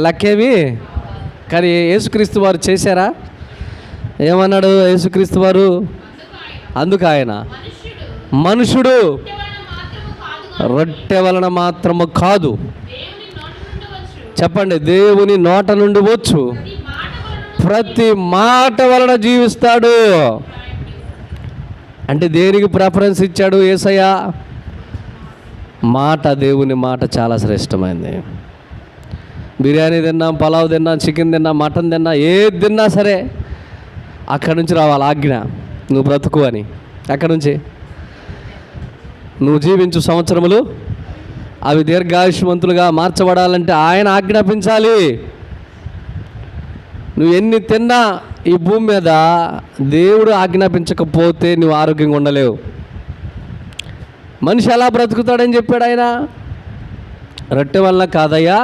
లెక్కేమి. కానీ యేసుక్రీస్తు వారు చేశారా? ఏమన్నాడు యేసుక్రీస్తు వారు? అందుకు ఆయన మనుషుడు రొట్టె వలన మాత్రము కాదు, చెప్పండి, దేవుని నోట నుండి వచ్చు ప్రతి మాట వలన జీవిస్తాడు. అంటే దేనికి ప్రిఫరెన్స్ ఇచ్చాడు యేసయ్య? మాట, దేవుని మాట చాలా శ్రేష్టమైంది. బిర్యానీ తిన్నాం, పలావ్ తిన్నాం, చికెన్ తిన్నా, మటన్ తిన్నా, ఏది తిన్నా సరే అక్కడి నుంచి రావాలి ఆజ్ఞ, నువ్వు బ్రతుకు అని. అక్కడి నుంచి నువ్వు జీవించు సంవత్సరములు అవి దీర్ఘాయుష్మంతులుగా మార్చబడాలంటే ఆయన ఆజ్ఞాపించాలి. నువ్వు ఎన్ని తిన్నా ఈ భూమి మీద దేవుడు ఆజ్ఞాపించకపోతే నువ్వు ఆరోగ్యంగా ఉండలేవు. మనిషి ఎలా బ్రతుకుతాడని చెప్పాడు ఆయన? రొట్టె వల్ల కాదయ్యా